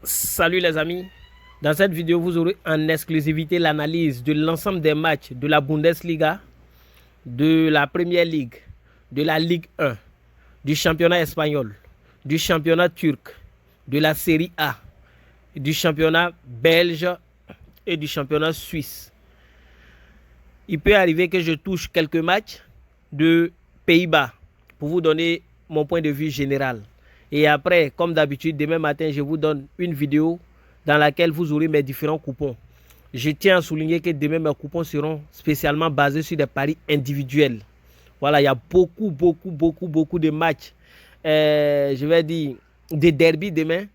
Salut les amis, dans cette vidéo vous aurez en exclusivité l'analyse de l'ensemble des matchs de la Bundesliga, de la Premier League, de la Ligue 1, du championnat espagnol, du championnat turc, de la Série A, du championnat belge et du championnat suisse. Il peut arriver que je touche quelques matchs de Pays-Bas pour vous donner mon point de vue général. Et après, comme d'habitude, demain matin, je vous donne une vidéo dans laquelle vous aurez mes différents coupons. Je tiens à souligner que demain, mes coupons seront spécialement basés sur des paris individuels. Voilà, il y a beaucoup de matchs, je vais dire, des derbies demain.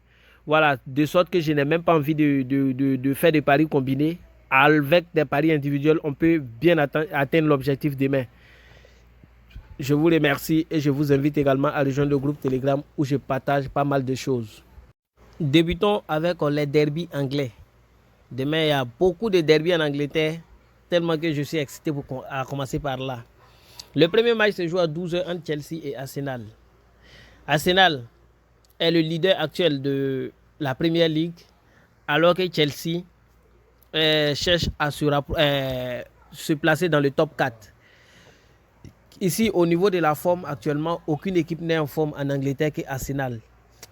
Voilà, de sorte que je n'ai même pas envie de faire des paris combinés. Avec des paris individuels, on peut bien atteindre l'objectif demain. Je vous remercie et je vous invite également à rejoindre le groupe Telegram où je partage pas mal de choses. Débutons avec les derbies anglais. Demain, il y a beaucoup de derbies en Angleterre, tellement que je suis excité à commencer par là. Le premier match se joue à 12h entre Chelsea et Arsenal. Arsenal est le leader actuel de la Premier League, alors que Chelsea cherche à se placer dans le top 4. Ici, au niveau de la forme, actuellement, aucune équipe n'est en forme en Angleterre qu'Arsenal.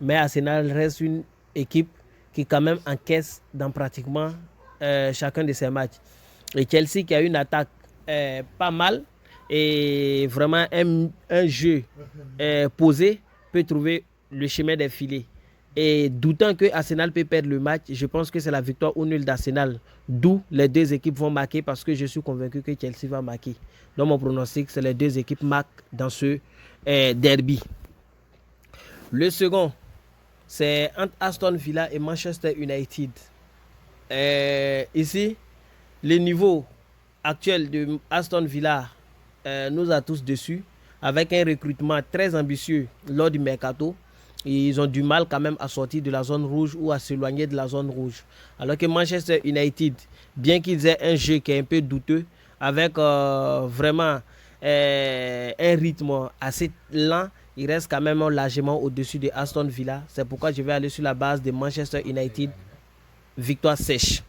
Mais Arsenal reste une équipe qui quand même encaisse dans pratiquement chacun de ses matchs. Et Chelsea qui a une attaque pas mal et vraiment un jeu posé peut trouver le chemin des filets. Et doutant que Arsenal peut perdre le match, je pense que c'est la victoire ou nul d'Arsenal. D'où les deux équipes vont marquer parce que je suis convaincu que Chelsea va marquer. Donc mon pronostic, c'est les deux équipes marquent dans ce derby. Le second, c'est entre Aston Villa et Manchester United. Ici, le niveau actuel de Aston Villa nous a tous dessus avec un recrutement très ambitieux lors du mercato. Ils ont du mal quand même à sortir de la zone rouge ou à s'éloigner de la zone rouge. Alors que Manchester United, bien qu'ils aient un jeu qui est un peu douteux, avec vraiment un rythme assez lent, ils restent quand même largement au-dessus de Aston Villa. C'est pourquoi je vais aller sur la base de Manchester United, victoire sèche.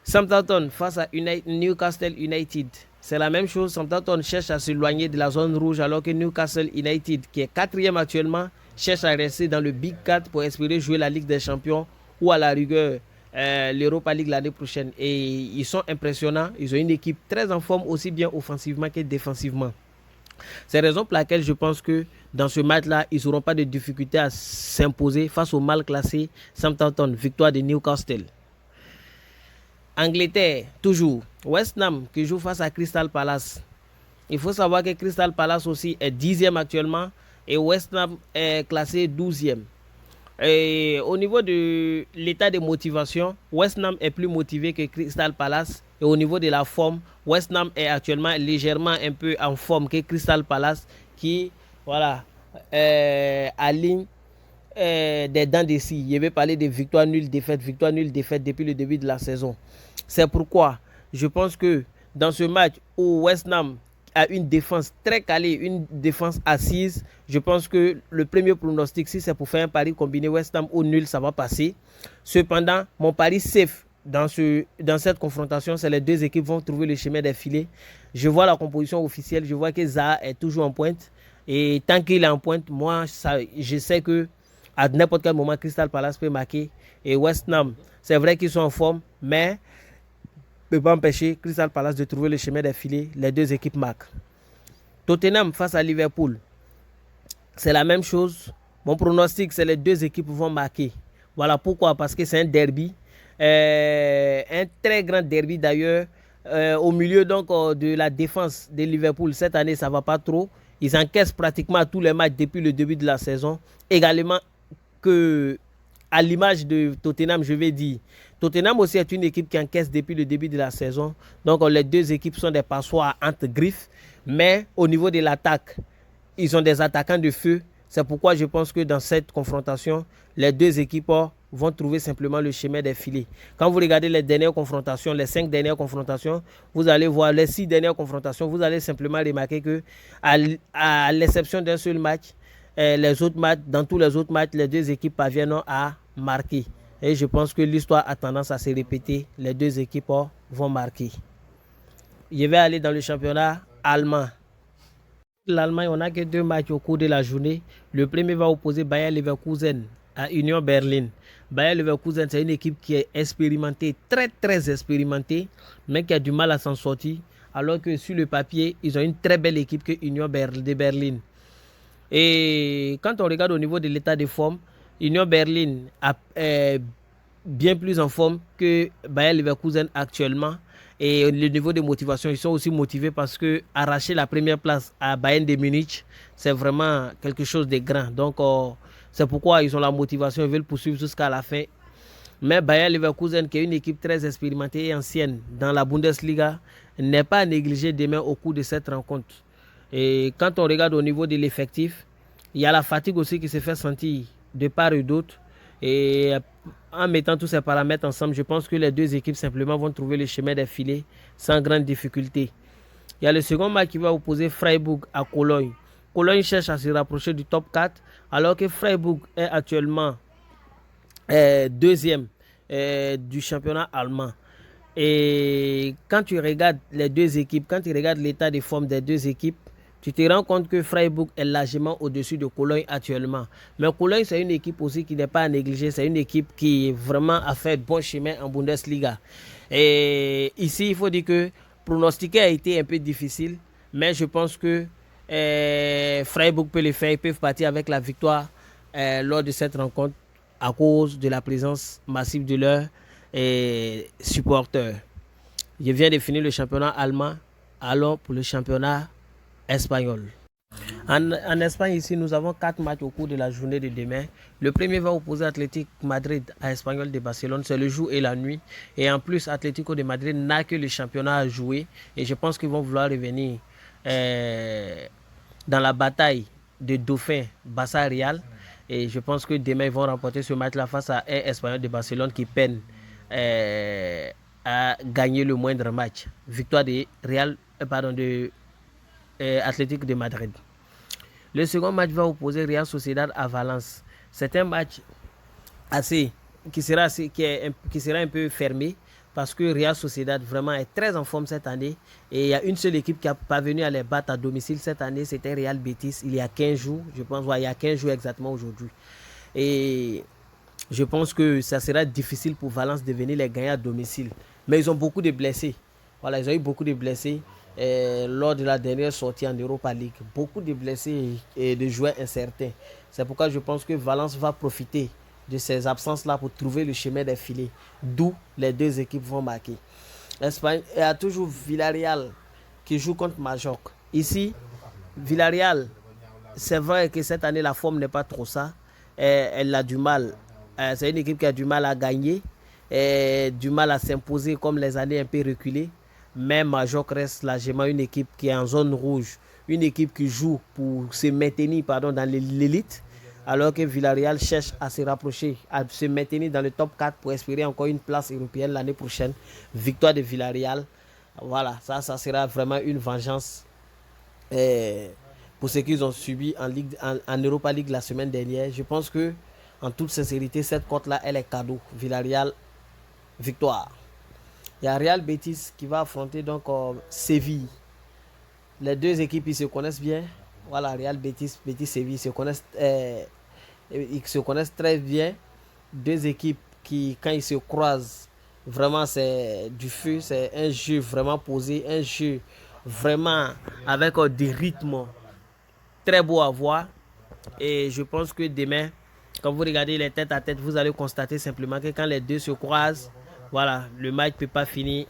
Southampton face à Newcastle United. C'est la même chose, Southampton cherche à s'éloigner de la zone rouge alors que Newcastle United, qui est 4e actuellement, cherche à rester dans le Big 4 pour espérer jouer la Ligue des Champions ou à la rigueur l'Europa League l'année prochaine. Et ils sont impressionnants, ils ont une équipe très en forme aussi bien offensivement que défensivement. C'est la raison pour laquelle je pense que dans ce match-là, ils n'auront pas de difficulté à s'imposer face au mal classé Southampton, victoire de Newcastle. Angleterre, toujours. West Ham qui joue face à Crystal Palace. Il faut savoir que Crystal Palace aussi est 10e actuellement et West Ham est classé 12e. Et au niveau de l'état de motivation, West Ham est plus motivé que Crystal Palace. Et au niveau de la forme, West Ham est actuellement légèrement un peu en forme que Crystal Palace qui, voilà, aligne des dents de scie. Je vais parler de victoire nulle défaite depuis le début de la saison. C'est pourquoi je pense que dans ce match où West Ham a une défense très calée, une défense assise, je pense que le premier pronostic, si c'est pour faire un pari combiné West Ham ou nul, ça va passer. Cependant, mon pari safe dans cette confrontation, c'est les deux équipes vont trouver le chemin des filets. Je vois la composition officielle, je vois que Zaha est toujours en pointe. Et tant qu'il est en pointe, moi, je sais que à n'importe quel moment, Crystal Palace peut marquer. Et West Ham, c'est vrai qu'ils sont en forme, mais ne peut pas empêcher Crystal Palace de trouver le chemin des filets. Les deux équipes marquent. Tottenham face à Liverpool, c'est la même chose. Mon pronostic, c'est les deux équipes vont marquer. Voilà pourquoi, parce que c'est un derby. Un très grand derby d'ailleurs. Au milieu donc de la défense de Liverpool, cette année, ça ne va pas trop. Ils encaissent pratiquement tous les matchs depuis le début de la saison. Également que à l'image de Tottenham, je vais dire, Tottenham aussi est une équipe qui encaisse depuis le début de la saison. Donc les deux équipes sont des passoires entre griffes. Mais au niveau de l'attaque, ils ont des attaquants de feu. C'est pourquoi je pense que dans cette confrontation, les deux équipes vont trouver simplement le chemin des filets. Quand vous regardez les dernières confrontations, les 5 dernières confrontations, vous allez voir les 6 dernières confrontations, vous allez simplement remarquer que à l'exception d'un seul match, les autres matchs, dans tous les autres matchs, les deux équipes parviennent à marquer. Et je pense que l'histoire a tendance à se répéter. Les deux équipes vont marquer. Je vais aller dans le championnat allemand. L'Allemagne, on n'a que 2 matchs au cours de la journée. Le premier va opposer Bayer Leverkusen à Union Berlin. Bayer Leverkusen, c'est une équipe qui est expérimentée, très très expérimentée, mais qui a du mal à s'en sortir. Alors que sur le papier, ils ont une très belle équipe que Union de Berlin. Et quand on regarde au niveau de l'état de forme, Union Berlin est bien plus en forme que Bayer Leverkusen actuellement. Et le niveau de motivation, ils sont aussi motivés parce que arracher la première place à Bayern de Munich, c'est vraiment quelque chose de grand. Donc, c'est pourquoi ils ont la motivation, ils veulent poursuivre jusqu'à la fin. Mais Bayer Leverkusen, qui est une équipe très expérimentée et ancienne dans la Bundesliga, n'est pas négligé demain au cours de cette rencontre. Et quand on regarde au niveau de l'effectif, il y a la fatigue aussi qui se fait sentir de part et d'autre. Et en mettant tous ces paramètres ensemble, je pense que les deux équipes simplement vont trouver le chemin des filets sans grande difficulté. Il y a le second match qui va opposer Freiburg à Cologne. Cologne cherche à se rapprocher du top 4, alors que Freiburg est actuellement deuxième du championnat allemand. Et quand tu regardes les deux équipes, quand tu regardes l'état de forme des deux équipes, tu te rends compte que Freiburg est largement au-dessus de Cologne actuellement. Mais Cologne, c'est une équipe aussi qui n'est pas à négliger. C'est une équipe qui vraiment a fait bon chemin en Bundesliga. Et ici, il faut dire que pronostiquer a été un peu difficile. Mais je pense que Freiburg peut le faire. Ils peuvent partir avec la victoire lors de cette rencontre à cause de la présence massive de leurs supporters. Je viens de finir le championnat allemand. Allons pour le championnat espagnol. En Espagne, ici, nous avons 4 matchs au cours de la journée de demain. Le premier va opposer Atlético Madrid à Espanyol de Barcelone. C'est le jour et la nuit. Et en plus, Atlético de Madrid n'a que le championnat à jouer. Et je pense qu'ils vont vouloir revenir dans la bataille de Dauphin Barça-Real. Et je pense que demain, ils vont remporter ce match-là face à Espanyol de Barcelone qui peine à gagner le moindre match. Victoire de Atlético de Madrid. Le second match va opposer Real Sociedad à Valence. C'est un match qui sera un peu fermé parce que Real Sociedad vraiment est très en forme cette année et il y a une seule équipe qui a parvenu à les battre à domicile cette année, c'était Real Betis il y a 15 jours, je pense, il y a 15 jours exactement aujourd'hui. Et je pense que ça sera difficile pour Valence de venir les gagner à domicile. Mais ils ont beaucoup de blessés. Voilà, ils ont eu beaucoup de blessés lors de la dernière sortie en Europa League. Beaucoup de blessés et de joueurs incertains. C'est pourquoi je pense que Valence va profiter de ces absences-là pour trouver le chemin des filets. D'où les deux équipes vont marquer. Espagne, il y a toujours Villarreal qui joue contre Majorque. Ici, Villarreal, c'est vrai que cette année, la forme n'est pas trop ça. Elle a du mal. C'est une équipe qui a du mal à gagner, du mal à s'imposer comme les années un peu reculées. Mais Majorque reste largement une équipe qui est en zone rouge, une équipe qui joue pour se maintenir dans l'élite, alors que Villarreal cherche à se rapprocher, à se maintenir dans le top 4 pour espérer encore une place européenne l'année prochaine. Victoire de Villarreal, voilà, ça sera vraiment une vengeance pour ce qu'ils ont subi en Europa League la semaine dernière. Je pense que, en toute sincérité, cette cote-là, elle est cadeau. Villarreal, victoire. Il y a Real Betis qui va affronter donc Séville. Les deux équipes ils se connaissent bien. Voilà, Real Betis, Séville ils se connaissent très bien. Deux équipes qui, quand ils se croisent, vraiment c'est du feu. C'est un jeu vraiment posé, un jeu vraiment avec des rythmes très beaux à voir. Et je pense que demain, quand vous regardez les têtes à tête, vous allez constater simplement que quand les deux se croisent, voilà, le match ne peut pas finir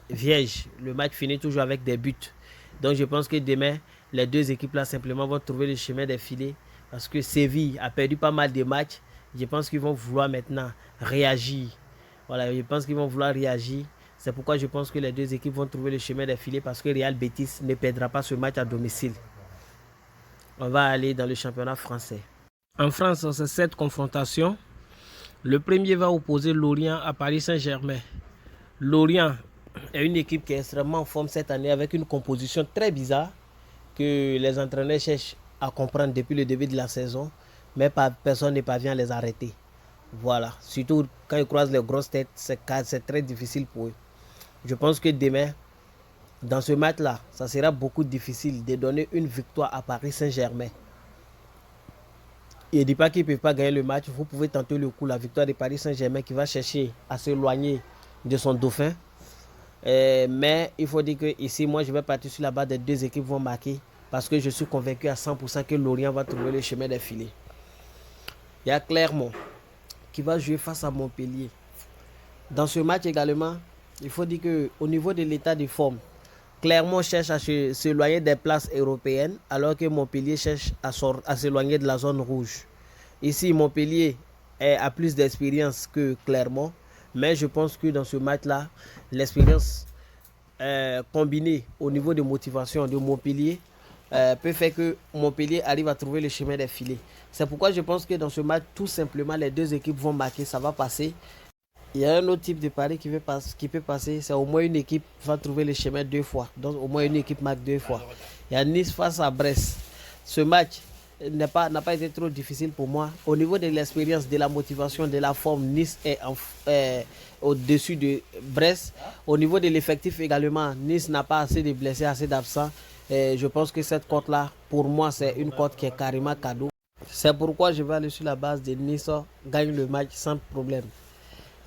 vierge. Le match finit toujours avec des buts. Donc je pense que demain, les deux équipes-là simplement vont trouver le chemin des filets. Parce que Séville a perdu pas mal de matchs. Je pense qu'ils vont vouloir maintenant réagir. Voilà, je pense qu'ils vont vouloir réagir. C'est pourquoi je pense que les deux équipes vont trouver le chemin des filets. Parce que Real Betis ne perdra pas ce match à domicile. On va aller dans le championnat français. En France, c'est 7 confrontations. Le premier va opposer Lorient à Paris Saint-Germain. Lorient est une équipe qui est extrêmement en forme cette année avec une composition très bizarre que les entraîneurs cherchent à comprendre depuis le début de la saison, mais personne ne parvient à les arrêter. Voilà, surtout quand ils croisent les grosses têtes, c'est très difficile pour eux. Je pense que demain, dans ce match-là, ça sera beaucoup difficile de donner une victoire à Paris Saint-Germain. Et ne dis pas qu'ils ne peuvent pas gagner le match, vous pouvez tenter le coup, la victoire de Paris Saint-Germain qui va chercher à s'éloigner de son dauphin. Mais il faut dire que ici, moi, je vais partir sur la base des deux équipes vont marquer parce que je suis convaincu à 100% que Lorient va trouver le chemin des filets. Il y a Clermont qui va jouer face à Montpellier. Dans ce match également, il faut dire qu'au niveau de l'état de forme, Clermont cherche à s'éloigner des places européennes alors que Montpellier cherche à s'éloigner de la zone rouge. Ici, Montpellier a plus d'expérience que Clermont, mais je pense que dans ce match-là, l'expérience combinée au niveau de motivation de Montpellier peut faire que Montpellier arrive à trouver le chemin des filets. C'est pourquoi je pense que dans ce match, tout simplement, les deux équipes vont marquer, ça va passer. Il y a un autre type de pari qui peut passer, c'est au moins une équipe va trouver le chemin deux fois. Donc au moins une équipe marque deux fois. Il y a Nice face à Brest. Ce match n'a pas été trop difficile pour moi. Au niveau de l'expérience, de la motivation, de la forme, Nice est au-dessus de Brest. Au niveau de l'effectif également, Nice n'a pas assez de blessés, assez d'absents. Je pense que cette cote-là, pour moi, c'est une cote qui est carrément cadeau. C'est pourquoi je vais aller sur la base de Nice gagne le match sans problème.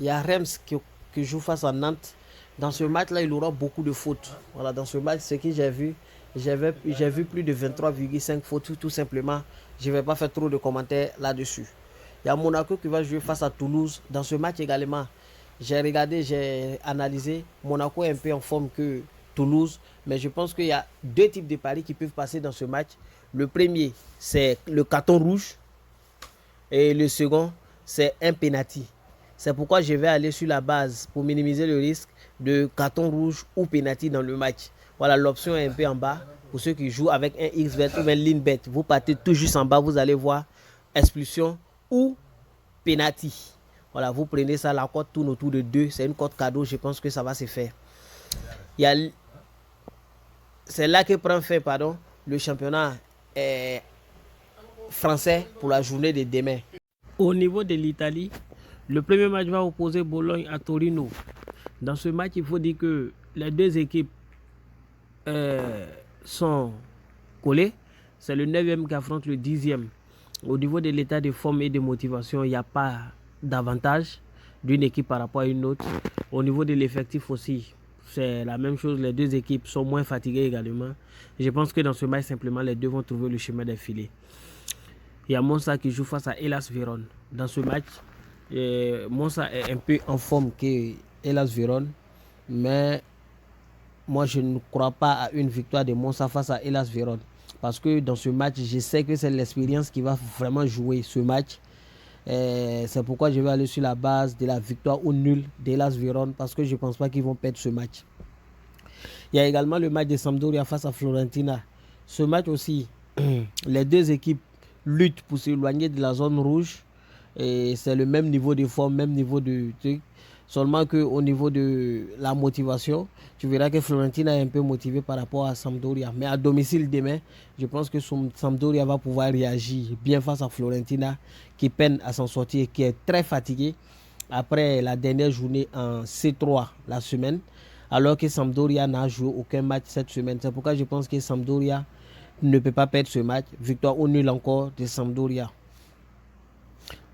Il y a Reims qui joue face à Nantes. Dans ce match-là, il aura beaucoup de fautes. Voilà, dans ce match, ce que j'ai vu, j'ai vu plus de 23,5 fautes, tout simplement. Je ne vais pas faire trop de commentaires là-dessus. Il y a Monaco qui va jouer face à Toulouse. Dans ce match également, j'ai regardé, j'ai analysé. Monaco est un peu en forme que Toulouse. Mais je pense qu'il y a deux types de paris qui peuvent passer dans ce match. Le premier, c'est le carton rouge. Et le second, c'est un penalty. C'est pourquoi je vais aller sur la base pour minimiser le risque de carton rouge ou penalty dans le match. Voilà, l'option est un peu en bas. Pour ceux qui jouent avec un XBet ou un LeanBet, vous partez tout juste en bas, vous allez voir expulsion ou penalty. Voilà, vous prenez ça, la cote tourne autour de 2. C'est une cote cadeau, je pense que ça va se faire. C'est là que prend fin le championnat français pour la journée de demain. Au niveau de l'Italie, le premier match va opposer Bologne à Torino. Dans ce match, il faut dire que les deux équipes sont collées. C'est le 9e qui affronte le 10e. Au niveau de l'état de forme et de motivation, il n'y a pas d'avantage d'une équipe par rapport à une autre. Au niveau de l'effectif aussi, c'est la même chose. Les deux équipes sont moins fatiguées également. Je pense que dans ce match, simplement, les deux vont trouver le chemin des filets. Il y a Monza qui joue face à Hellas Vérone. Dans ce match, Monza est un peu en forme que Hellas Vérone, mais moi je ne crois pas à une victoire de Monza face à Hellas Vérone, parce que dans ce match, je sais que c'est l'expérience qui va vraiment jouer ce match. C'est pourquoi je vais aller sur la base de la victoire ou nul d'Hellas Vérone, parce que je ne pense pas qu'ils vont perdre ce match. Il y a également le match de Sampdoria face à Fiorentina. Ce match aussi, les deux équipes luttent pour s'éloigner de la zone rouge. Et c'est le même niveau de forme, même niveau de truc. Seulement qu'au niveau de la motivation, tu verras que Fiorentina est un peu motivé par rapport à Sampdoria. Mais à domicile demain, je pense que Sampdoria va pouvoir réagir bien face à Fiorentina, qui peine à s'en sortir et qui est très fatigué après la dernière journée en C3 la semaine, alors que Sampdoria n'a joué aucun match cette semaine. C'est pourquoi je pense que Sampdoria ne peut pas perdre ce match. Victoire ou nul encore de Sampdoria.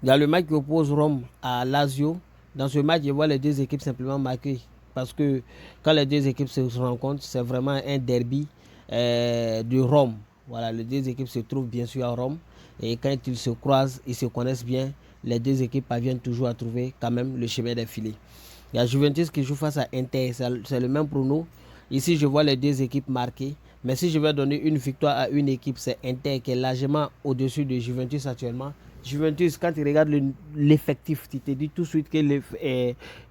Il y a le match qui oppose Rome à Lazio. Dans ce match, je vois les deux équipes simplement marquer. Parce que quand les deux équipes se rencontrent, c'est vraiment un derby de Rome. Voilà, les deux équipes se trouvent bien sûr à Rome. Et quand ils se croisent, ils se connaissent bien. Les deux équipes parviennent toujours à trouver quand même le chemin des filets. Il y a Juventus qui joue face à Inter. C'est le même prono. Ici, je vois les deux équipes marquées. Mais si je vais donner une victoire à une équipe, c'est Inter qui est largement au-dessus de Juventus actuellement. Juventus, quand tu regardes l'effectif, tu te dis tout de suite qu'ils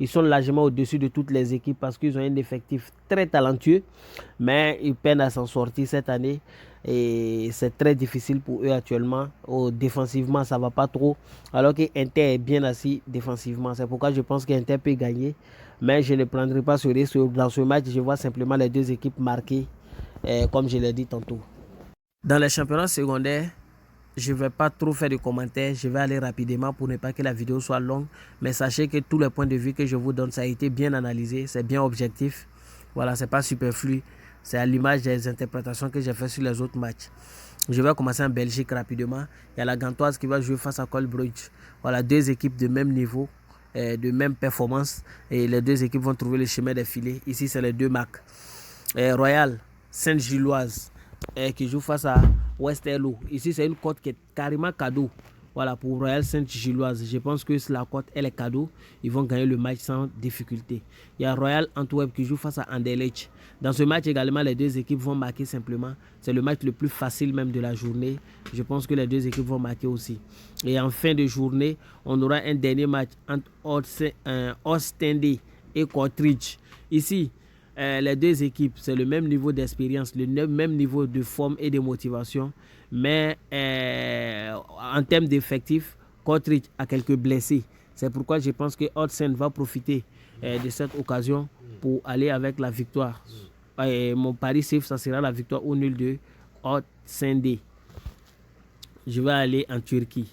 sont largement au-dessus de toutes les équipes parce qu'ils ont un effectif très talentueux, mais ils peinent à s'en sortir cette année et c'est très difficile pour eux actuellement. Défensivement, ça ne va pas trop, alors que Inter est bien assis défensivement. C'est pourquoi je pense qu'Inter peut gagner, mais je ne prendrai pas ce risque. Dans ce match, je vois simplement les deux équipes marquées, comme je l'ai dit tantôt. Dans les championnats secondaires, je ne vais pas trop faire de commentaires, je vais aller rapidement pour ne pas que la vidéo soit longue. Mais sachez que tous les points de vue que je vous donne, ça a été bien analysé, c'est bien objectif. Voilà, c'est pas superflu, c'est à l'image des interprétations que j'ai fait sur les autres matchs. Je vais commencer en Belgique rapidement. Il y a la Gantoise qui va jouer face à Colbrugge. Voilà, deux équipes de même niveau, de même performance. Et les deux équipes vont trouver le chemin des filets. Ici, c'est les deux marques. Royal Sainte-Gilloise qui joue face à Westerlo. Ici, c'est une cote qui est carrément cadeau. Voilà, pour Royal Sainte-Gilloise. Je pense que la cote, elle est cadeau. Ils vont gagner le match sans difficulté. Il y a Royal Antwerp qui joue face à Anderlecht. Dans ce match également, les deux équipes vont marquer simplement. C'est le match le plus facile même de la journée. Je pense que les deux équipes vont marquer aussi. Et en fin de journée, on aura un dernier match entre Ostende et Kortrijk. Ici, les deux équipes, c'est le même niveau d'expérience, le même niveau de forme et de motivation. Mais en termes d'effectifs, Kortrijk a quelques blessés. C'est pourquoi je pense que Ostende va profiter de cette occasion pour aller avec la victoire. Mon pari safe, ça sera la victoire au nul de Ostende. Je vais aller en Turquie.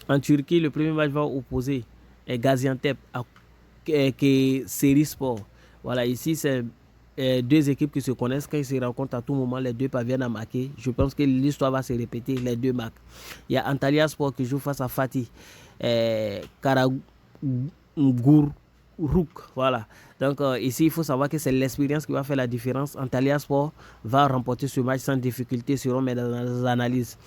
En Turquie, le premier match va opposer Gaziantep à Serispor. Voilà, ici, c'est deux équipes qui se connaissent. Quand ils se rencontrent à tout moment, les deux parviennent à marquer. Je pense que l'histoire va se répéter, les deux marquent. Il y a Antalyaspor qui joue face à Fatih Karagümrük. Voilà. Donc ici, il faut savoir que c'est l'expérience qui va faire la différence. Antalyaspor va remporter ce match sans difficulté selon mes analyses.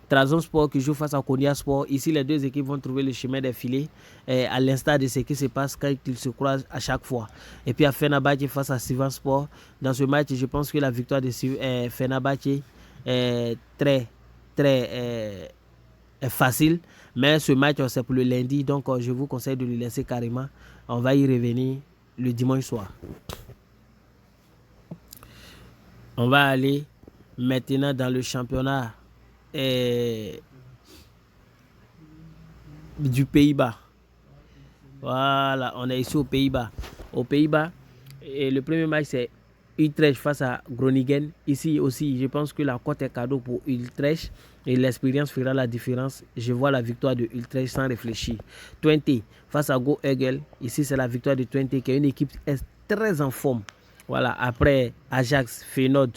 Trabzonspor qui joue face à Konyaspor. Ici, les deux équipes vont trouver le chemin des filets, à l'instar de ce qui se passe quand ils se croisent à chaque fois. Et puis à Fenerbahçe face à Sivasspor. Dans ce match, je pense que la victoire de Fenerbahçe est très facile. Mais ce match, c'est pour le lundi. Donc, je vous conseille de le laisser carrément. On va y revenir le dimanche soir. On va aller maintenant dans le championnat du Pays-Bas. Voilà, on est ici aux Pays-Bas. Aux Pays-Bas, le premier match c'est Utrecht face à Groningen. Ici aussi, je pense que la cote est cadeau pour Utrecht et l'expérience fera la différence. Je vois la victoire de Utrecht sans réfléchir. Twente face à Go Eagles. Ici, c'est la victoire de Twente qui est une équipe très en forme. Voilà, après Ajax, Feyenoord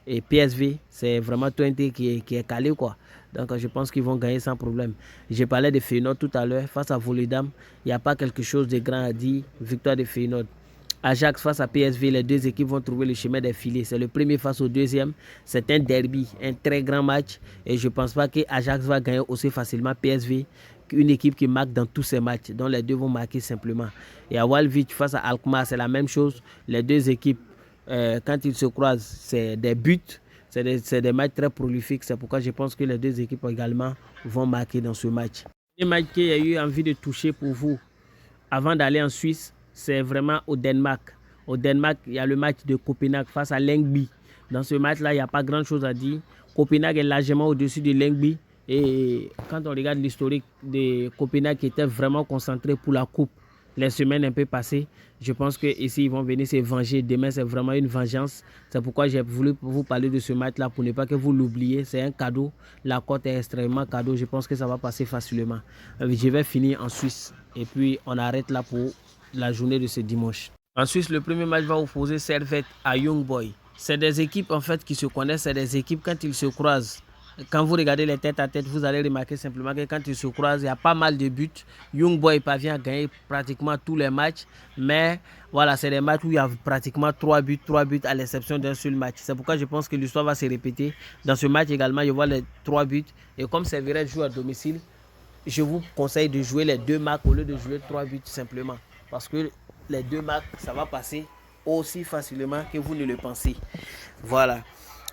et PSV, c'est vraiment Twente qui est calé, quoi. Donc je pense qu'ils vont gagner sans problème. J'ai parlé de Feyenoord tout à l'heure. Face à Volendam, il n'y a pas quelque chose de grand à dire. Victoire de Feyenoord. Ajax face à PSV, les deux équipes vont trouver le chemin des filets. C'est le premier face au deuxième. C'est un derby, un très grand match. Et je ne pense pas que Ajax va gagner aussi facilement PSV qu'une équipe qui marque dans tous ces matchs. Donc les deux vont marquer simplement. Et à Walwijk face à Alkmaar, c'est la même chose. Les deux équipes, quand ils se croisent, c'est des buts. C'est des matchs très prolifiques. C'est pourquoi je pense que les deux équipes également vont marquer dans ce match. Le match que j'ai eu envie de toucher pour vous avant d'aller en Suisse, c'est vraiment au Danemark. Au Danemark, il y a le match de Copenhague face à Lyngby. Dans ce match-là, il n'y a pas grand-chose à dire. Copenhague est largement au-dessus de Lyngby. Et quand on regarde l'historique de Copenhague qui était vraiment concentré pour la coupe, les semaines un peu passées, je pense qu'ici, ils vont venir se venger. Demain, c'est vraiment une vengeance. C'est pourquoi j'ai voulu vous parler de ce match-là pour ne pas que vous l'oubliez. C'est un cadeau. La cote est extrêmement cadeau. Je pense que ça va passer facilement. Je vais finir en Suisse. Et puis, on arrête là pour la journée de ce dimanche. En Suisse, le premier match va opposer Servette à Young Boys. C'est des équipes en fait qui se connaissent. C'est des équipes quand ils se croisent. Quand vous regardez les têtes à tête, vous allez remarquer simplement que quand ils se croisent, il y a pas mal de buts. Young Boys parvient à gagner pratiquement tous les matchs. Mais voilà, c'est des matchs où il y a pratiquement 3 buts à l'exception d'un seul match. C'est pourquoi je pense que l'histoire va se répéter. Dans ce match également, je vois les 3 buts. Et comme Servette joue à domicile, je vous conseille de jouer les 2 marques au lieu de jouer 3 buts simplement. Parce que les 2 marques, ça va passer aussi facilement que vous ne le pensez. Voilà.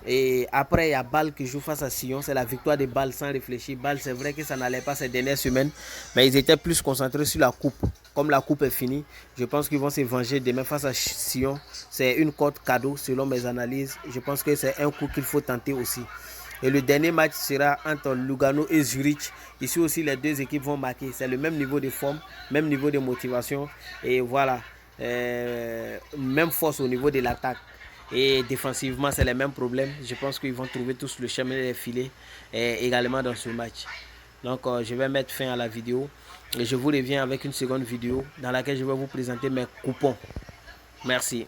Et après, il y a Bâle qui joue face à Sion. C'est la victoire de Bâle sans réfléchir. Bâle, c'est vrai que ça n'allait pas ces dernières semaines, mais ils étaient plus concentrés sur la coupe. Comme la coupe est finie, je pense qu'ils vont se venger demain face à Sion. C'est une cote cadeau selon mes analyses. Je pense que c'est un coup qu'il faut tenter aussi. Et le dernier match sera entre Lugano et Zurich. Ici aussi, les deux équipes vont marquer. C'est le même niveau de forme, même niveau de motivation. Et voilà, même force au niveau de l'attaque. Et défensivement, c'est les mêmes problèmes. Je pense qu'ils vont trouver tous le chemin des filets également dans ce match. Donc, je vais mettre fin à la vidéo. Et je vous reviens avec une seconde vidéo dans laquelle je vais vous présenter mes coupons. Merci.